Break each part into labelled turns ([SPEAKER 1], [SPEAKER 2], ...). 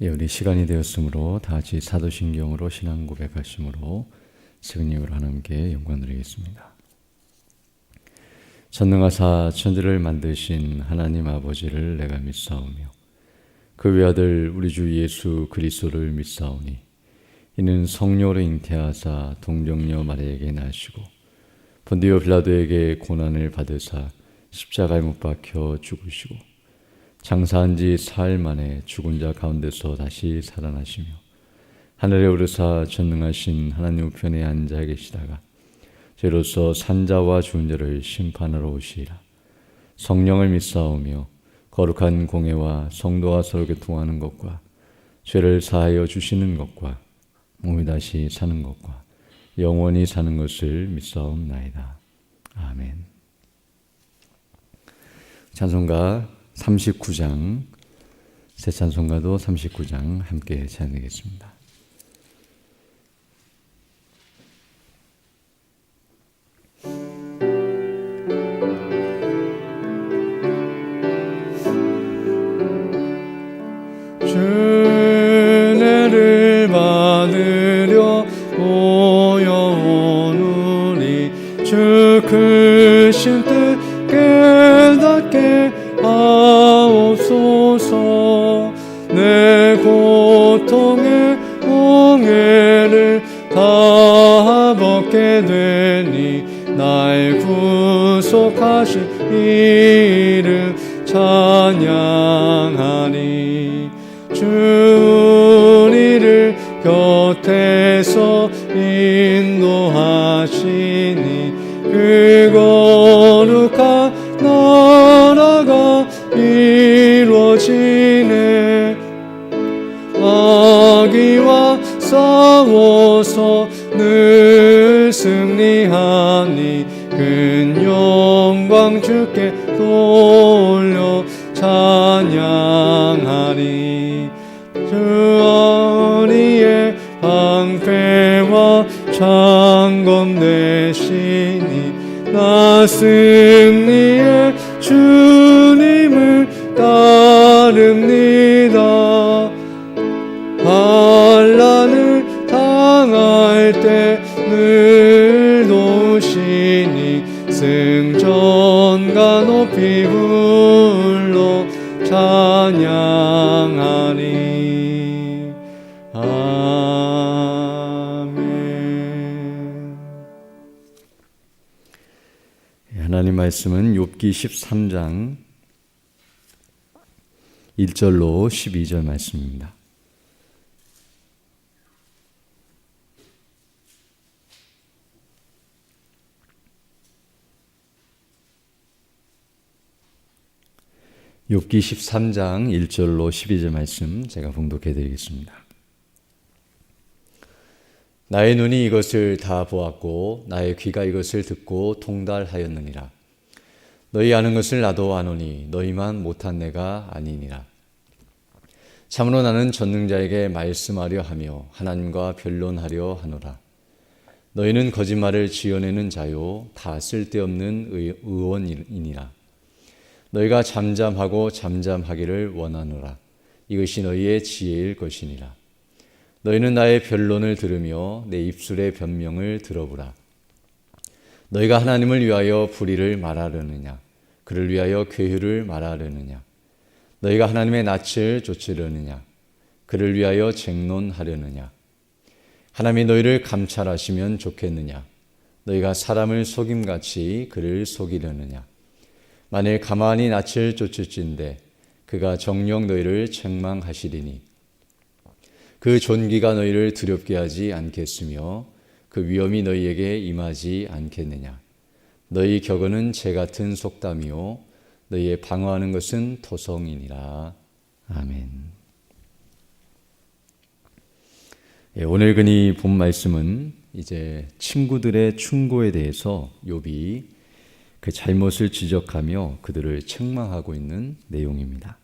[SPEAKER 1] 예, 우리 시간이 되었으므로 다 같이 사도신경으로 신앙 고백하심으로 성령으로 하나님께 영광 드리겠습니다. 전능하사 천지를 만드신 하나님 아버지를 내가 믿사오며 그 외아들 우리 주 예수 그리스도를 믿사오니 이는 성령으로 잉태하사 동정녀 마리아에게 나시고 본디오 빌라도에게 고난을 받으사 십자가에 못 박혀 죽으시고 장사한 지 사흘 만에 죽은 자 가운데서 다시 살아나시며 하늘에 오르사 전능하신 하나님 우편에 앉아 계시다가 죄로서 산자와 죽은 자를 심판하러 오시리라. 성령을 믿사오며 거룩한 공회와 성도와 서로 교통하는 것과 죄를 사하여 주시는 것과 몸이 다시 사는 것과 영원히 사는 것을 믿사옵나이다. 아멘. 찬송가 39장, 새 찬송가도 39장 함께 찬양하겠습니다.
[SPEAKER 2] 주례를 받으려 모여오누니 주 크신 뜻 깨닫게 하옵소서. 내 고통의 몽해를 다 벗게 되니 날 구속하신 이름 찬양하니 주 우리를 곁에서 인도하시니 그 거룩한 나라가 이루어지네. 마귀와 싸워서 늘 승리하니 큰 영광 주께 돌려 찬양하리. 주 어리의 방패와 창검 되시니 나 승리의 주님을 따릅니다. 환난을 당할 때 늘 도우시니 승전가 높이 불러 찬양하리. 아멘.
[SPEAKER 1] 하나님 말씀은 욥기 13장 1절로 12절 말씀입니다. 욥기 13장 1절로 12절 말씀 제가 봉독해 드리겠습니다. 나의 눈이 이것을 다 보았고 나의 귀가 이것을 듣고 통달하였느니라. 너희 아는 것을 나도 아노니 너희만 못한 내가 아니니라. 참으로 나는 전능자에게 말씀하려 하며 하나님과 변론하려 하노라. 너희는 거짓말을 지어내는 자요 다 쓸데없는 의원이니라. 너희가 잠잠하고 잠잠하기를 원하노라. 이것이 너희의 지혜일 것이니라. 너희는 나의 변론을 들으며 내 입술의 변명을 들어보라. 너희가 하나님을 위하여 불의를 말하려느냐? 그를 위하여 괴휼을 말하려느냐? 너희가 하나님의 낯을 쫓으려느냐? 그를 위하여 쟁론하려느냐? 하나님이 너희를 감찰하시면 좋겠느냐? 너희가 사람을 속임같이 그를 속이려느냐? 만일 가만히 낯을 쫓을진대 그가 정녕 너희를 책망하시리니 그 존귀가 너희를 두렵게 하지 않겠으며 그 위엄이 너희에게 임하지 않겠느냐. 너희 격언은 재 같은 속담이요 너희의 방어하는 것은 토성이니라. 아멘. 오늘 근이 본 말씀은 이제 친구들의 충고에 대해서 욥이 그 잘못을 지적하며 그들을 책망하고 있는 내용입니다.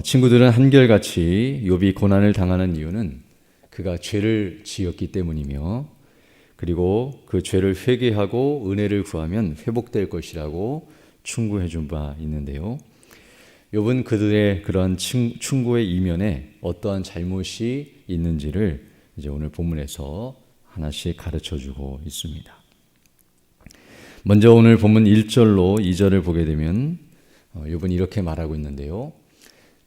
[SPEAKER 1] 친구들은 한결같이 욥이 고난을 당하는 이유는 그가 죄를 지었기 때문이며 그리고 그 죄를 회개하고 은혜를 구하면 회복될 것이라고 충고해 준 바 있는데요. 욥은 그들의 그러한 충고의 이면에 어떠한 잘못이 있는지를 이제 오늘 본문에서 하나씩 가르쳐주고 있습니다. 먼저 오늘 본문 1절로 2절을 보게 되면 욥은 이렇게 말하고 있는데요.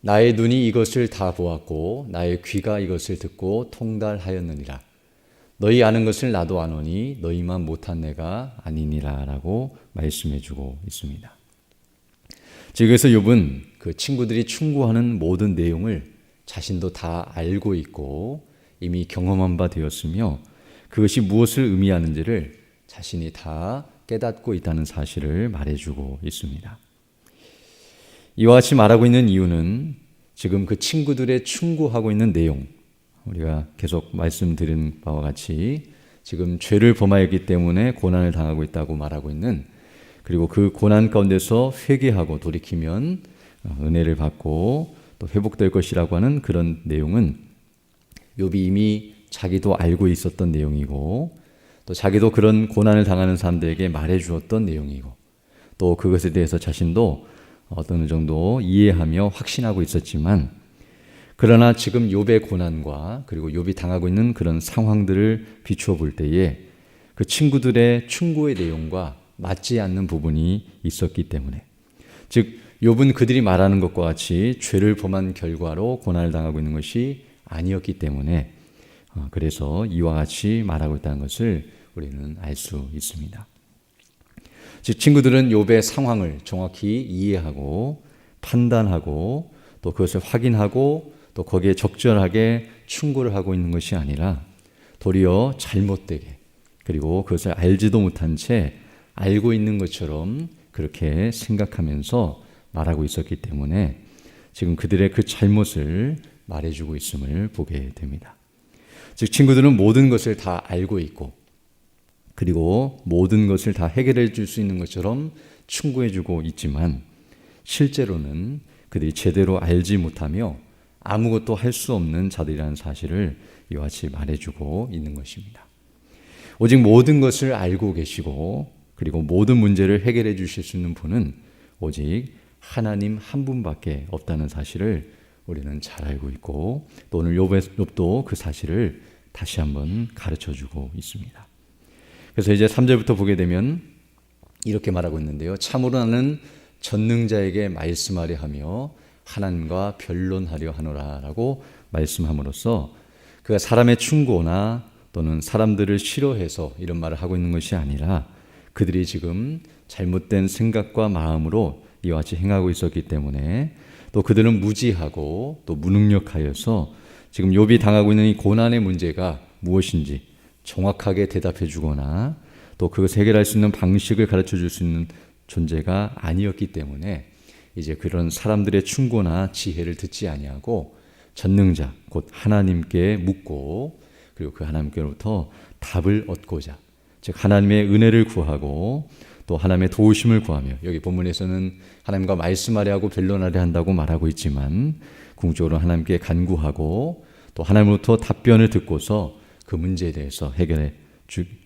[SPEAKER 1] 나의 눈이 이것을 다 보았고 나의 귀가 이것을 듣고 통달하였느니라. 너희 아는 것을 나도 아노니 너희만 못한 내가 아니니라 라고 말씀해주고 있습니다. 즉 그래서 욥은 그 친구들이 충고하는 모든 내용을 자신도 다 알고 있고 이미 경험한 바 되었으며 그것이 무엇을 의미하는지를 자신이 다 깨닫고 있다는 사실을 말해주고 있습니다. 이와 같이 말하고 있는 이유는 지금 그 친구들의 충고하고 있는 내용, 우리가 계속 말씀드린 바와 같이 지금 죄를 범하였기 때문에 고난을 당하고 있다고 말하고 있는, 그리고 그 고난 가운데서 회개하고 돌이키면 은혜를 받고 또 회복될 것이라고 하는 그런 내용은 욥이 이미 자기도 알고 있었던 내용이고 또 자기도 그런 고난을 당하는 사람들에게 말해주었던 내용이고 또 그것에 대해서 자신도 어느 정도 이해하며 확신하고 있었지만, 그러나 지금 욥의 고난과 그리고 욥이 당하고 있는 그런 상황들을 비추어 볼 때에 그 친구들의 충고의 내용과 맞지 않는 부분이 있었기 때문에, 즉 욥은 그들이 말하는 것과 같이 죄를 범한 결과로 고난을 당하고 있는 것이 아니었기 때문에 그래서 이와 같이 말하고 있다는 것을 우리는 알 수 있습니다. 즉 친구들은 욥의 상황을 정확히 이해하고 판단하고 또 그것을 확인하고 또 거기에 적절하게 충고를 하고 있는 것이 아니라 도리어 잘못되게, 그리고 그것을 알지도 못한 채 알고 있는 것처럼 그렇게 생각하면서 말하고 있었기 때문에 지금 그들의 그 잘못을 말해주고 있음을 보게 됩니다. 즉 친구들은 모든 것을 다 알고 있고 그리고 모든 것을 다 해결해 줄 수 있는 것처럼 충고해 주고 있지만 실제로는 그들이 제대로 알지 못하며 아무것도 할 수 없는 자들이라는 사실을 이와 같이 말해주고 있는 것입니다. 오직 모든 것을 알고 계시고 그리고 모든 문제를 해결해 주실 수 있는 분은 오직 하나님 한 분밖에 없다는 사실을 우리는 잘 알고 있고 또 오늘 욥도 그 사실을 다시 한번 가르쳐주고 있습니다. 그래서 이제 3절부터 보게 되면 이렇게 말하고 있는데요. 참으로 나는 전능자에게 말씀하려 하며 하나님과 변론하려 하노라 라고 말씀함으로써 그가 사람의 충고나 또는 사람들을 싫어해서 이런 말을 하고 있는 것이 아니라 그들이 지금 잘못된 생각과 마음으로 이와 같이 행하고 있었기 때문에 또 그들은 무지하고 또 무능력하여서 지금 욥이 당하고 있는 이 고난의 문제가 무엇인지 정확하게 대답해 주거나 또 그것을 해결할 수 있는 방식을 가르쳐 줄 수 있는 존재가 아니었기 때문에 이제 그런 사람들의 충고나 지혜를 듣지 아니하고 전능자 곧 하나님께 묻고 그리고 그 하나님께로부터 답을 얻고자, 즉 하나님의 은혜를 구하고 또 하나님의 도우심을 구하며, 여기 본문에서는 하나님과 말씀하려 하고 변론하려 한다고 말하고 있지만 궁극적으로 하나님께 간구하고 또 하나님으로부터 답변을 듣고서 그 문제에 대해서 해결해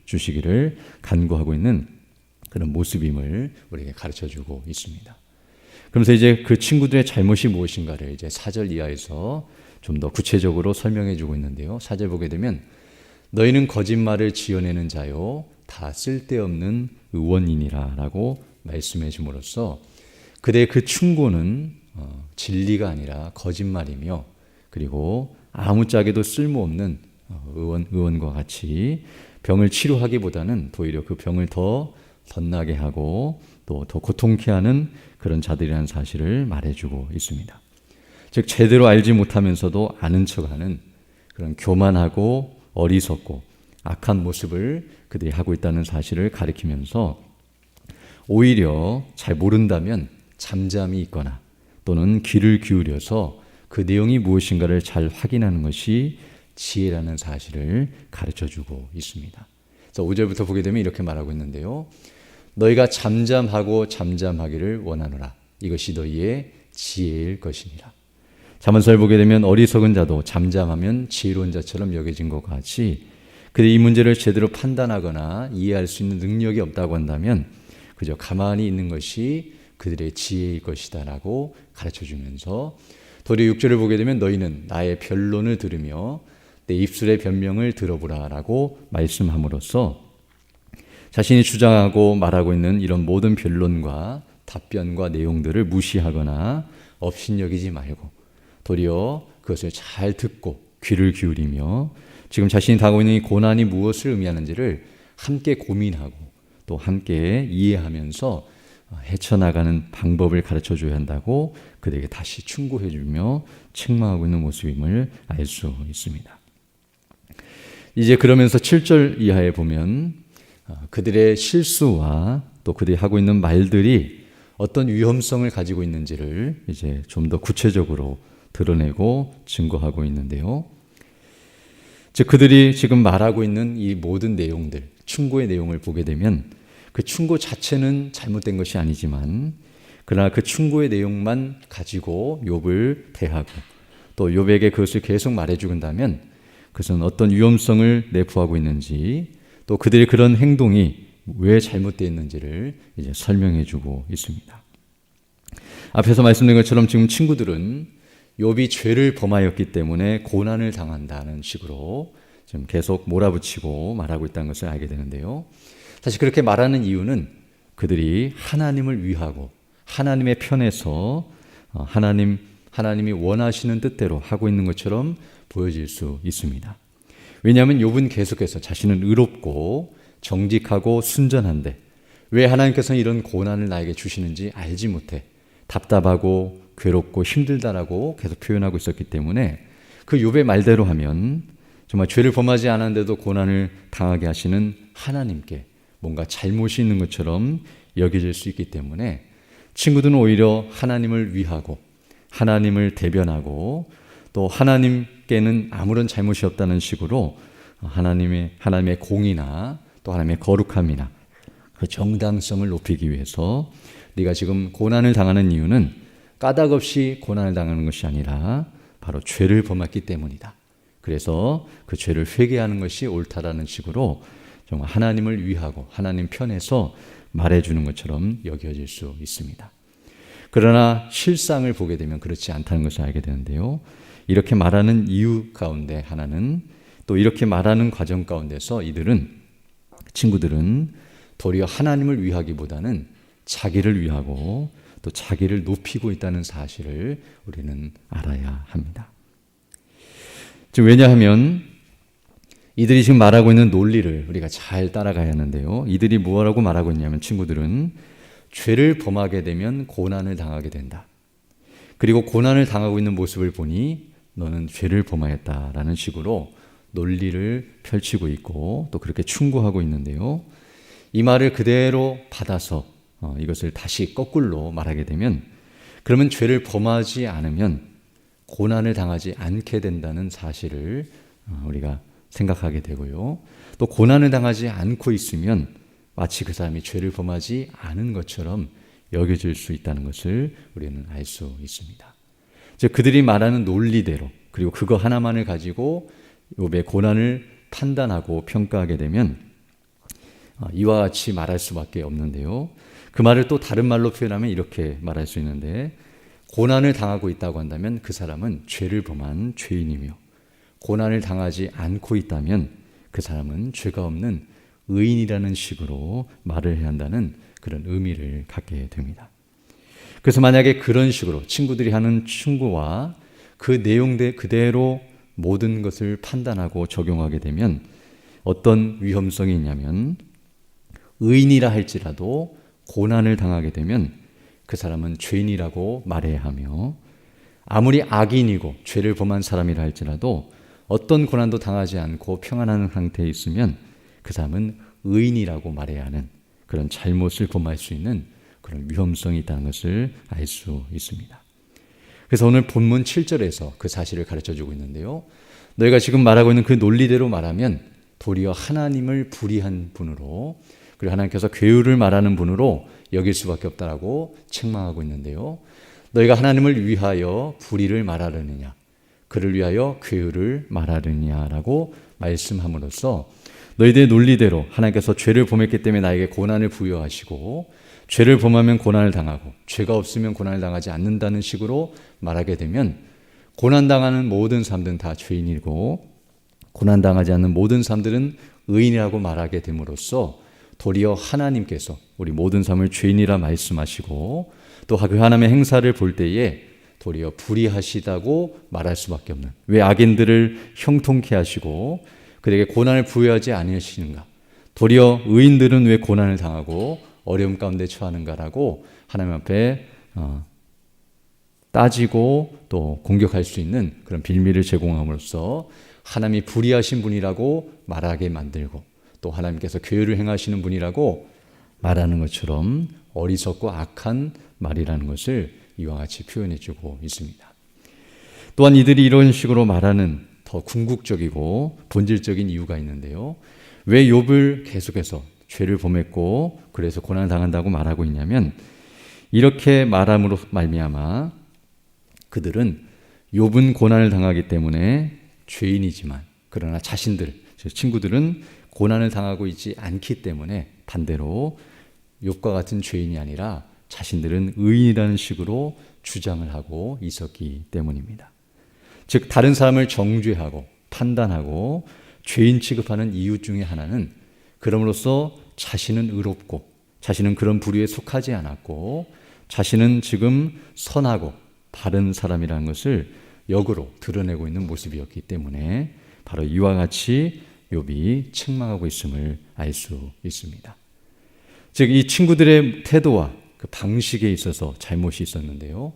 [SPEAKER 1] 주시기를 간구하고 있는 그런 모습임을 우리에게 가르쳐주고 있습니다. 그러면서 이제 그 친구들의 잘못이 무엇인가를 이제 4절 이하에서 좀 더 구체적으로 설명해 주고 있는데요. 4절 보게 되면 너희는 거짓말을 지어내는 자요 다 쓸데없는 의원이니라 라고 말씀해 줌으로써 그들의 그 충고는 진리가 아니라 거짓말이며 그리고 아무짝에도 쓸모없는 의원과 같이 병을 치료하기보다는 오히려 그 병을 더 덧나게 하고 또 더 고통케 하는 그런 자들이라는 사실을 말해주고 있습니다. 즉 제대로 알지 못하면서도 아는 척하는 그런 교만하고 어리석고 악한 모습을 그들이 하고 있다는 사실을 가리키면서 오히려 잘 모른다면 잠잠히 있거나 또는 귀를 기울여서 그 내용이 무엇인가를 잘 확인하는 것이 지혜라는 사실을 가르쳐주고 있습니다. 그래서 5절부터 보게 되면 이렇게 말하고 있는데요. 너희가 잠잠하고 잠잠하기를 원하노라. 이것이 너희의 지혜일 것이니라. 잠언서를 보게 되면 어리석은 자도 잠잠하면 지혜로운 자처럼 여겨진 것 같이 그들이 이 문제를 제대로 판단하거나 이해할 수 있는 능력이 없다고 한다면 그저 가만히 있는 것이 그들의 지혜일 것이다 라고 가르쳐주면서 도리어 6절을 보게 되면 너희는 나의 변론을 들으며 내 입술의 변명을 들어보라 라고 말씀함으로써 자신이 주장하고 말하고 있는 이런 모든 변론과 답변과 내용들을 무시하거나 업신여기지 말고 도리어 그것을 잘 듣고 귀를 기울이며 지금 자신이 당하고 있는 이 고난이 무엇을 의미하는지를 함께 고민하고 또 함께 이해하면서 헤쳐나가는 방법을 가르쳐줘야 한다고 그들에게 다시 충고해주며 책망하고 있는 모습임을 알 수 있습니다. 이제 그러면서 7절 이하에 보면 그들의 실수와 또 그들이 하고 있는 말들이 어떤 위험성을 가지고 있는지를 이제 좀 더 구체적으로 드러내고 증거하고 있는데요. 즉 그들이 지금 말하고 있는 이 모든 내용들, 충고의 내용을 보게 되면 그 충고 자체는 잘못된 것이 아니지만 그러나 그 충고의 내용만 가지고 욥을 대하고 또 욥에게 그것을 계속 말해주는다면 그것은 어떤 위험성을 내포하고 있는지 또 그들의 그런 행동이 왜 잘못되어 있는지를 이제 설명해주고 있습니다. 앞에서 말씀드린 것처럼 지금 친구들은 욥이 죄를 범하였기 때문에 고난을 당한다는 식으로 지금 계속 몰아붙이고 말하고 있다는 것을 알게 되는데요. 사실 그렇게 말하는 이유는 그들이 하나님을 위하고 하나님의 편에서 하나님이 원하시는 뜻대로 하고 있는 것처럼 보여질 수 있습니다. 왜냐하면 욥은 계속해서 자신은 의롭고 정직하고 순전한데 왜 하나님께서는 이런 고난을 나에게 주시는지 알지 못해 답답하고 괴롭고 힘들다라고 계속 표현하고 있었기 때문에 그 욥의 말대로 하면 정말 죄를 범하지 않았는데도 고난을 당하게 하시는 하나님께 뭔가 잘못이 있는 것처럼 여겨질 수 있기 때문에 친구들은 오히려 하나님을 위하고 하나님을 대변하고 또 하나님께는 아무런 잘못이 없다는 식으로 하나님의 공의나 또 하나님의 거룩함이나 그 정당성을 높이기 위해서 네가 지금 고난을 당하는 이유는 까닭 없이 고난을 당하는 것이 아니라 바로 죄를 범했기 때문이다. 그래서 그 죄를 회개하는 것이 옳다라는 식으로 정말 하나님을 위하고 하나님 편에서 말해주는 것처럼 여겨질 수 있습니다. 그러나 실상을 보게 되면 그렇지 않다는 것을 알게 되는데요. 이렇게 말하는 이유 가운데 하나는 또 이렇게 말하는 과정 가운데서 친구들은 도리어 하나님을 위하기보다는 자기를 위하고 또 자기를 높이고 있다는 사실을 우리는 알아야 합니다. 왜냐하면 이들이 지금 말하고 있는 논리를 우리가 잘 따라가야 하는데요. 이들이 뭐라고 말하고 있냐면 친구들은 죄를 범하게 되면 고난을 당하게 된다. 그리고 고난을 당하고 있는 모습을 보니 너는 죄를 범하였다라는 식으로 논리를 펼치고 있고 또 그렇게 충고하고 있는데요. 이 말을 그대로 받아서 이것을 다시 거꾸로 말하게 되면 그러면 죄를 범하지 않으면 고난을 당하지 않게 된다는 사실을 우리가 생각하게 되고요. 또 고난을 당하지 않고 있으면 마치 그 사람이 죄를 범하지 않은 것처럼 여겨질 수 있다는 것을 우리는 알 수 있습니다. 즉 그들이 말하는 논리대로 그리고 그거 하나만을 가지고 욥의 고난을 판단하고 평가하게 되면 이와 같이 말할 수밖에 없는데요. 그 말을 또 다른 말로 표현하면 이렇게 말할 수 있는데 고난을 당하고 있다고 한다면 그 사람은 죄를 범한 죄인이며 고난을 당하지 않고 있다면 그 사람은 죄가 없는 의인이라는 식으로 말을 해야 한다는 그런 의미를 갖게 됩니다. 그래서 만약에 그런 식으로 친구들이 하는 충고와 그 내용들 그대로 모든 것을 판단하고 적용하게 되면 어떤 위험성이 있냐면 의인이라 할지라도 고난을 당하게 되면 그 사람은 죄인이라고 말해야 하며 아무리 악인이고 죄를 범한 사람이라 할지라도 어떤 고난도 당하지 않고 평안한 상태에 있으면 그 사람은 의인이라고 말해야 하는 그런 잘못을 범할 수 있는 그런 위험성이 있다는 것을 알 수 있습니다. 그래서 오늘 본문 7절에서 그 사실을 가르쳐주고 있는데요. 너희가 지금 말하고 있는 그 논리대로 말하면 도리어 하나님을 불의한 분으로 그리고 하나님께서 괴유를 말하는 분으로 여길 수밖에 없다라고 책망하고 있는데요. 너희가 하나님을 위하여 불의를 말하려느냐 그를 위하여 괴유를 말하느냐라고 말씀함으로써 너희들의 논리대로 하나님께서 죄를 범했기 때문에 나에게 고난을 부여하시고 죄를 범하면 고난을 당하고 죄가 없으면 고난을 당하지 않는다는 식으로 말하게 되면 고난당하는 모든 사람들은 다 죄인이고 고난당하지 않는 모든 사람들은 의인이라고 말하게 됨으로써 도리어 하나님께서 우리 모든 사람을 죄인이라 말씀하시고 또 그 하나님의 행사를 볼 때에 도리어 불의하시다고 말할 수밖에 없는, 왜 악인들을 형통케 하시고 그에게 고난을 부여하지 아니하시는가, 도리어 의인들은 왜 고난을 당하고 어려움 가운데 처하는가라고 하나님 앞에 따지고 또 공격할 수 있는 그런 빌미를 제공함으로써 하나님이 불의하신 분이라고 말하게 만들고 또 하나님께서 괴를 행하시는 분이라고 말하는 것처럼 어리석고 악한 말이라는 것을 이와 같이 표현해 주고 있습니다. 또한 이들이 이런 식으로 말하는 더 궁극적이고 본질적인 이유가 있는데요. 왜 욥을 계속해서 죄를 범했고 그래서 고난을 당한다고 말하고 있냐면, 이렇게 말함으로 말미암아 그들은 욥은 고난을 당하기 때문에 죄인이지만 그러나 자신들, 친구들은 고난을 당하고 있지 않기 때문에 반대로 욥과 같은 죄인이 아니라 자신들은 의인이라는 식으로 주장을 하고 있었기 때문입니다. 즉 다른 사람을 정죄하고 판단하고 죄인 취급하는 이유 중에 하나는 그럼으로써 자신은 의롭고 자신은 그런 부류에 속하지 않았고 자신은 지금 선하고 바른 사람이라는 것을 역으로 드러내고 있는 모습이었기 때문에 바로 이와 같이 욥이 책망하고 있음을 알 수 있습니다. 즉 이 친구들의 태도와 그 방식에 있어서 잘못이 있었는데요.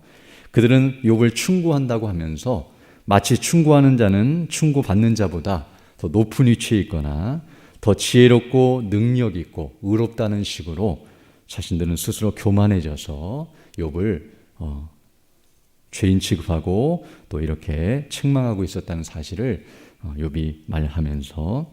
[SPEAKER 1] 그들은 욥을 충고한다고 하면서 마치 충고하는 자는 충고받는 자보다 더 높은 위치에 있거나 더 지혜롭고 능력 있고 의롭다는 식으로 자신들은 스스로 교만해져서 욥을 죄인 취급하고 또 이렇게 책망하고 있었다는 사실을 욥이 말하면서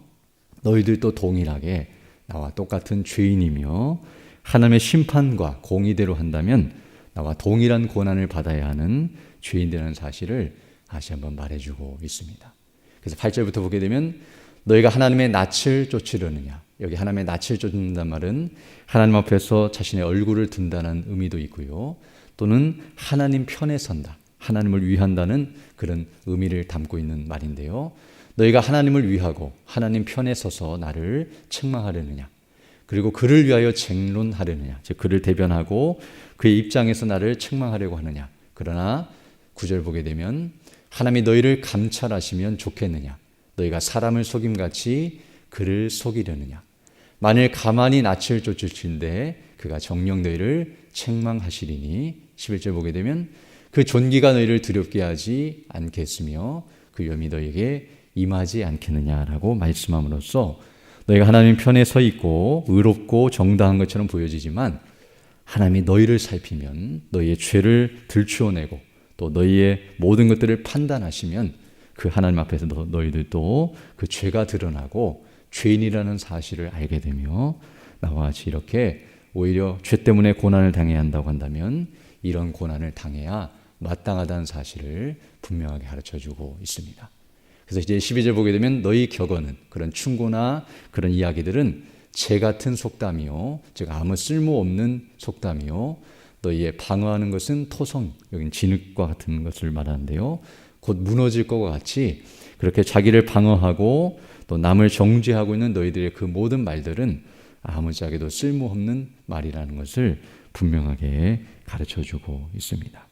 [SPEAKER 1] 너희들도 동일하게 나와 똑같은 죄인이며 하나님의 심판과 공의대로 한다면 나와 동일한 고난을 받아야 하는 죄인이라는 사실을 다시 한번 말해주고 있습니다. 그래서 8절부터 보게 되면 너희가 하나님의 낯을 쫓으려느냐, 여기 하나님의 낯을 쫓는다는 말은 하나님 앞에서 자신의 얼굴을 든다는 의미도 있고요, 또는 하나님 편에 선다, 하나님을 위한다는 그런 의미를 담고 있는 말인데요. 너희가 하나님을 위하고 하나님 편에 서서 나를 책망하려느냐, 그리고 그를 위하여 쟁론하려느냐, 즉 그를 대변하고 그의 입장에서 나를 책망하려고 하느냐. 그러나 9절 보게 되면 하나님이 너희를 감찰하시면 좋겠느냐, 너희가 사람을 속임같이 그를 속이려느냐. 만일 가만히 낯을 쫓으신데 그가 정녕 너희를 책망하시리니 11절 보게 되면 그 존귀가 너희를 두렵게 하지 않겠으며 그 위험이 너희에게 임하지 않겠느냐라고 말씀함으로써 너희가 하나님 편에 서 있고 의롭고 정당한 것처럼 보여지지만 하나님이 너희를 살피면 너희의 죄를 들추어내고 또 너희의 모든 것들을 판단하시면 그 하나님 앞에서 너희들도 그 죄가 드러나고 죄인이라는 사실을 알게 되며 나와 같이 이렇게 오히려 죄 때문에 고난을 당해야 한다고 한다면 이런 고난을 당해야 마땅하다는 사실을 분명하게 가르쳐주고 있습니다. 그래서 이제 12절 보게 되면 너희 격언은, 그런 충고나 그런 이야기들은 재 같은 속담이요, 즉 아무 쓸모없는 속담이요, 너희의 방어하는 것은 토성, 여긴 진흙과 같은 것을 말하는데요, 곧 무너질 것과 같이 그렇게 자기를 방어하고 또 남을 정죄하고 있는 너희들의 그 모든 말들은 아무짝에도 쓸모없는 말이라는 것을 분명하게 가르쳐주고 있습니다.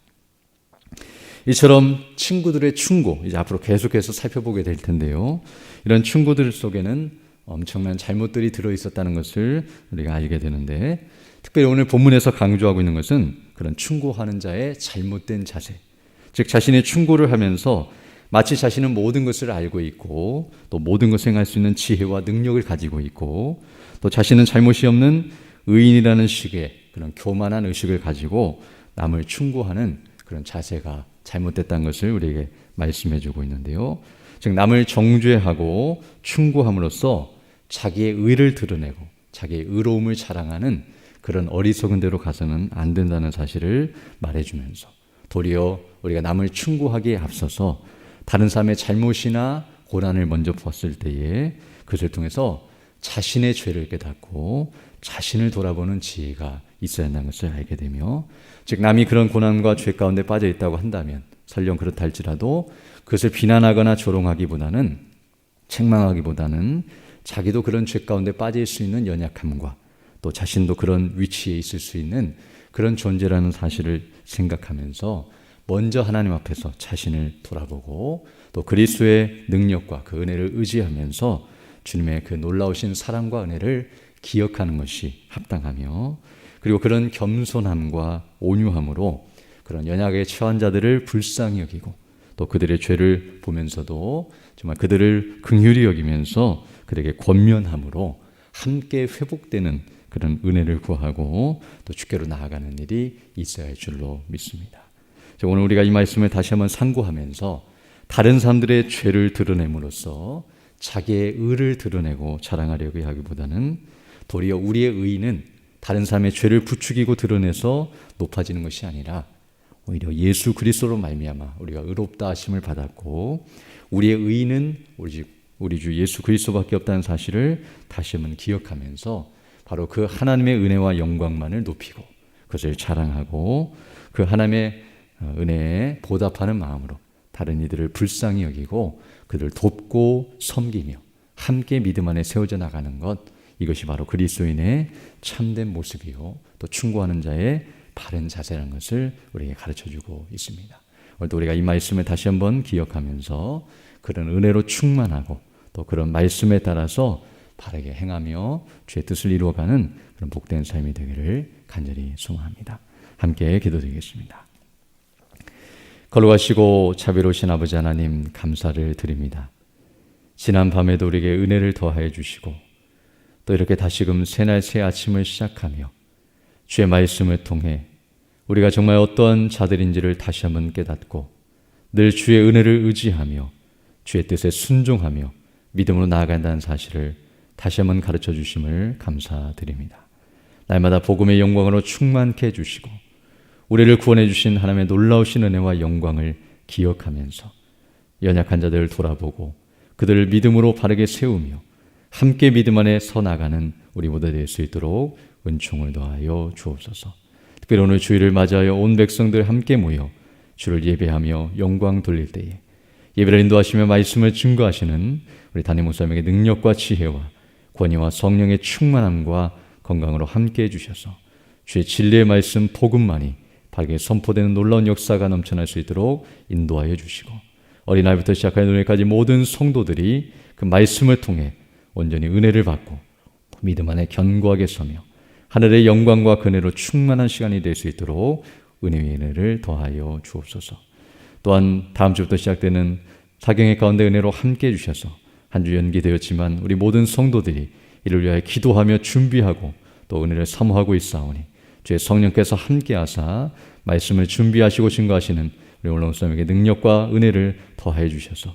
[SPEAKER 1] 이처럼 친구들의 충고, 이제 앞으로 계속해서 살펴보게 될 텐데요. 이런 충고들 속에는 엄청난 잘못들이 들어있었다는 것을 우리가 알게 되는데, 특별히 오늘 본문에서 강조하고 있는 것은 그런 충고하는 자의 잘못된 자세, 즉 자신의 충고를 하면서 마치 자신은 모든 것을 알고 있고 또 모든 것을 행할 수 있는 지혜와 능력을 가지고 있고 또 자신은 잘못이 없는 의인이라는 식의 그런 교만한 의식을 가지고 남을 충고하는 그런 자세가 잘못됐다는 것을 우리에게 말씀해 주고 있는데요. 즉 남을 정죄하고 충고함으로써 자기의 의를 드러내고 자기의 의로움을 자랑하는 그런 어리석은 대로 가서는 안 된다는 사실을 말해주면서 도리어 우리가 남을 충고하기에 앞서서 다른 사람의 잘못이나 고난을 먼저 봤을 때에 그것을 통해서 자신의 죄를 깨닫고 자신을 돌아보는 지혜가 있어야 한다는 것을 알게 되며, 즉 남이 그런 고난과 죄 가운데 빠져 있다고 한다면 설령 그렇다 할지라도 그것을 비난하거나 조롱하기보다는, 책망하기보다는 자기도 그런 죄 가운데 빠질 수 있는 연약함과 또 자신도 그런 위치에 있을 수 있는 그런 존재라는 사실을 생각하면서 먼저 하나님 앞에서 자신을 돌아보고 또 그리스도의 능력과 그 은혜를 의지하면서 주님의 그 놀라우신 사랑과 은혜를 기억하는 것이 합당하며, 그리고 그런 겸손함과 온유함으로 그런 연약에 처한 자들을 불쌍히 여기고 또 그들의 죄를 보면서도 정말 그들을 긍휼히 여기면서 그들에게 권면함으로 함께 회복되는 그런 은혜를 구하고 또 주께로 나아가는 일이 있어야 할 줄로 믿습니다. 오늘 우리가 이 말씀을 다시 한번 상고하면서 다른 사람들의 죄를 드러냄으로써 자기의 의를 드러내고 자랑하려고 하기보다는 도리어 우리의 의는 다른 사람의 죄를 부추기고 드러내서 높아지는 것이 아니라 오히려 예수 그리스도로 말미암아 우리가 의롭다 하심을 받았고 우리의 의는 우리 주 예수 그리스도밖에 없다는 사실을 다시 한번 기억하면서 바로 그 하나님의 은혜와 영광만을 높이고 그것을 자랑하고 그 하나님의 은혜에 보답하는 마음으로 다른 이들을 불쌍히 여기고 그들을 돕고 섬기며 함께 믿음 안에 세워져 나가는 것, 이것이 바로 그리스도인의 참된 모습이요 또 충고하는 자의 바른 자세라는 것을 우리에게 가르쳐주고 있습니다. 오늘도 우리가 이 말씀을 다시 한번 기억하면서 그런 은혜로 충만하고 또 그런 말씀에 따라서 바르게 행하며 주의 뜻을 이루어가는 그런 복된 삶이 되기를 간절히 소망합니다. 함께 기도드리겠습니다. 걸어가시고 자비로우신 아버지 하나님, 감사를 드립니다. 지난 밤에도 우리에게 은혜를 더하여 주시고 또 이렇게 다시금 새날 새 아침을 시작하며 주의 말씀을 통해 우리가 정말 어떠한 자들인지를 다시 한번 깨닫고 늘 주의 은혜를 의지하며 주의 뜻에 순종하며 믿음으로 나아간다는 사실을 다시 한번 가르쳐 주심을 감사드립니다. 날마다 복음의 영광으로 충만케 해주시고 우리를 구원해 주신 하나님의 놀라우신 은혜와 영광을 기억하면서 연약한 자들을 돌아보고 그들을 믿음으로 바르게 세우며 함께 믿음 안에 서 나가는 우리 모두 될 수 있도록 은총을 더하여 주옵소서. 특별히 오늘 주일을 맞이하여 온 백성들 함께 모여 주를 예배하며 영광 돌릴 때에 예배를 인도하시며 말씀을 증거하시는 우리 담임 목사님에게 능력과 지혜와 권위와 성령의 충만함과 건강으로 함께해 주셔서 주의 진리의 말씀 복음만이 바르게 선포되는 놀라운 역사가 넘쳐날 수 있도록 인도하여 주시고 어린아이부터 시작하여 오늘까지 모든 성도들이 그 말씀을 통해 온전히 은혜를 받고 믿음 안에 견고하게 서며 하늘의 영광과 근혜로 충만한 시간이 될 수 있도록 은혜의 은혜를 더하여 주옵소서. 또한 다음 주부터 시작되는 사경의 가운데 은혜로 함께해 주셔서 한 주 연기되었지만 우리 모든 성도들이 이를 위하여 기도하며 준비하고 또 은혜를 사모하고 있사오니 주의 성령께서 함께하사 말씀을 준비하시고 증거하시는 우리 올롱스님에게 능력과 은혜를 더하여 주셔서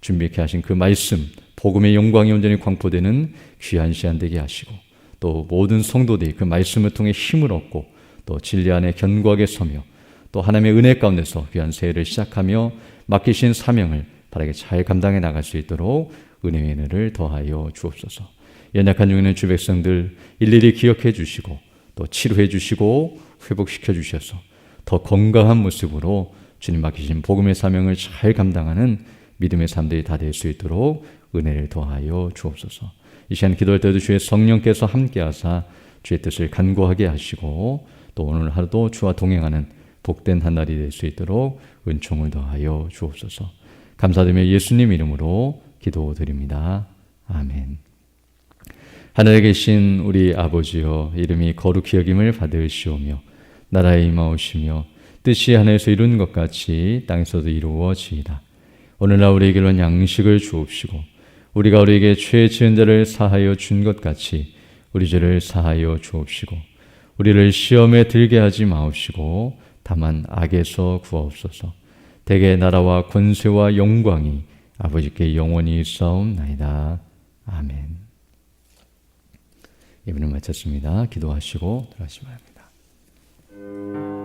[SPEAKER 1] 준비케 하신 그 말씀 복음의 영광이 온전히 광포되는 귀한 시간 되게 하시고 또 모든 성도들이 그 말씀을 통해 힘을 얻고 또 진리 안에 견고하게 서며 또 하나님의 은혜 가운데서 귀한 새해를 시작하며 맡기신 사명을 바르게 잘 감당해 나갈 수 있도록 은혜의 은혜를 더하여 주옵소서. 연약한 중에는 주 백성들 일일이 기억해 주시고 또 치료해 주시고 회복시켜 주셔서 더 건강한 모습으로 주님 맡기신 복음의 사명을 잘 감당하는 믿음의 삶들이 다 될 수 있도록 은혜를 더하여 주옵소서. 이 시간 기도할 때도 주의 성령께서 함께하사 주의 뜻을 간구하게 하시고 또 오늘 하루도 주와 동행하는 복된 한 날이 될 수 있도록 은총을 더하여 주옵소서. 감사드리며 예수님 이름으로 기도드립니다. 아멘. 하늘에 계신 우리 아버지여, 이름이 거룩히 여김을 받으시오며 나라에 임하오시며 뜻이 하늘에서 이룬 것 같이 땅에서도 이루어지이다. 오늘날 우리에게는 양식을 주옵시고 우리가 우리에게 죄 지은 자를 사하여 준 것 같이 우리 죄를 사하여 주옵시고 우리를 시험에 들게 하지 마옵시고 다만 악에서 구하옵소서. 대개 나라와 권세와 영광이 아버지께 영원히 있사옵나이다. 아멘. 예배를 마쳤습니다. 기도하시고 들어가시기 바랍니다.